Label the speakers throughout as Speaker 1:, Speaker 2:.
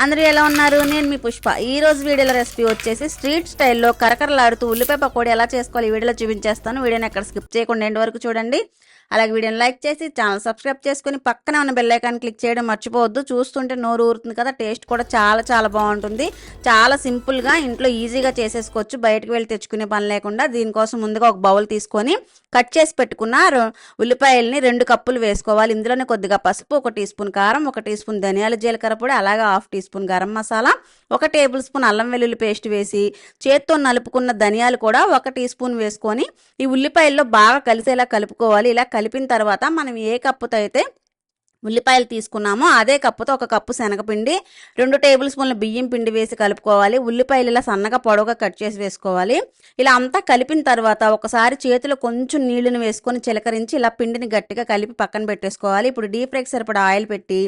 Speaker 1: అందరూ ఎలా ఉన్నారు? నేను మీ పుష్ప. ఈ రోజు వీడియోలో రెసిపీ వచ్చేసి స్ట్రీట్ స్టైల్లో కరకరలాడుతూ ఉల్లిపాయ పకోడీ ఎలా చేసుకోవాలి ఈ వీడియోలో చూపించేస్తాను. వీడియోని ఎక్కడ స్కిప్ చేయకుండా ఎండ్ వరకు చూడండి. అలాగే వీడియోని లైక్ చేసి ఛానల్ సబ్స్క్రైబ్ చేసుకుని పక్కనే ఉన్న బెల్ ఐకాన్ క్లిక్ చేయడం మర్చిపోవద్దు. చూస్తుంటే నోరు ఊరుతుంది కదా, టేస్ట్ కూడా చాలా చాలా బాగుంటుంది. చాలా సింపుల్గా ఇంట్లో ఈజీగా చేసేసుకోవచ్చు, బయటకు వెళ్ళి తెచ్చుకునే పని లేకుండా. దీనికోసం ముందుగా ఒక బౌల్ తీసుకొని కట్ చేసి పెట్టుకున్న ఉల్లిపాయల్ని 2 కప్పులు వేసుకోవాలి. ఇందులోనే కొద్దిగా పసుపు, 1 టీ స్పూన్ కారం, 1 టీ స్పూన్ ధనియాల జీలకర్ర పొడి, అలాగే 1/2 teaspoon garam masala, 1 tablespoon అల్లం వెల్లుల్లి పేస్ట్ వేసి చేత్తో నలుపుకున్న ధనియాలు కూడా 1 టీ స్పూన్ వేసుకొని ఈ ఉల్లిపాయల్లో బాగా కలిసేలా కలుపుకోవాలి. ఇలా కలిపిన తర్వాత మనం ఏ కప్పుతో అయితే ఉల్లిపాయలు తీసుకున్నామో అదే కప్పుతో 1 కప్పు శనగపిండి, 2 టేబుల్ స్పూన్ల బియ్యం పిండి వేసి కలుపుకోవాలి. ఉల్లిపాయలు ఇలా సన్నగా పొడవుగా కట్ చేసి వేసుకోవాలి. ఇలా అంతా కలిపిన తర్వాత ఒకసారి చేతిలో కొంచెం నీళ్లను వేసుకొని చిలకరించి ఇలా పిండిని గట్టిగా కలిపి పక్కన పెట్టేసుకోవాలి. ఇప్పుడు డీప్ ఫ్రైకి సరిపడా ఆయిల్ పెట్టి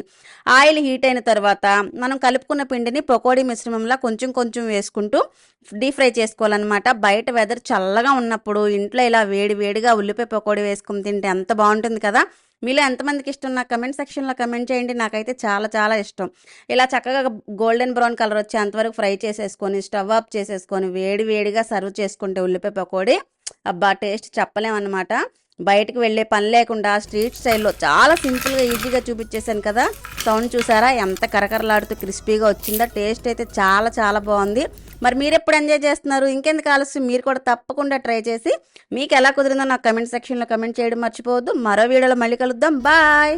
Speaker 1: ఆయిల్ హీట్ అయిన తర్వాత మనం కలుపుకున్న పిండిని పకోడీ మిశ్రమంలా కొంచెం కొంచెం వేసుకుంటూ డీప్ ఫ్రై చేసుకోవాలన్నమాట. బయట వెదర్ చల్లగా ఉన్నప్పుడు ఇంట్లో ఇలా వేడిగా ఉల్లిపాయ పకోడీ వేసుకుని తింటే ఎంత బాగుంటుంది కదా. మీలో ఎంతమందికి ఇష్టం నా కమెంట్ సెక్షన్లో కమెంట్ చేయండి. నాకైతే చాలా చాలా ఇష్టం. ఇలా చక్కగా గోల్డెన్ బ్రౌన్ కలర్ వచ్చేంతవరకు ఫ్రై చేసేసుకొని స్టవ్ ఆఫ్ చేసేసుకొని వేడిగా సర్వ్ చేసుకుంటే ఉల్లిపాయ పకోడీ అబ్బా టేస్ట్ చెప్పలేమన్నమాట. బయటకు వెళ్ళే పని లేకుండా స్ట్రీట్ స్టైల్లో చాలా సింపుల్గా ఈజీగా చూపించేశాను కదా. సౌండ్ చూసారా ఎంత కరకరలాడుతూ క్రిస్పీగా వచ్చిందా? టేస్ట్ అయితే చాలా చాలా బాగుంది. మరి మీరు ఎప్పుడు ఎంజాయ్ చేస్తున్నారు? ఇంకెందుకు ఆలస్యం, మీరు కూడా తప్పకుండా ట్రై చేసి మీకు ఎలా కుదిరిందో నాకు కమెంట్ సెక్షన్లో కమెంట్ చేయడం మర్చిపోవద్దు. మరో వీడియోలో మళ్ళీ కలుద్దాం. బాయ్.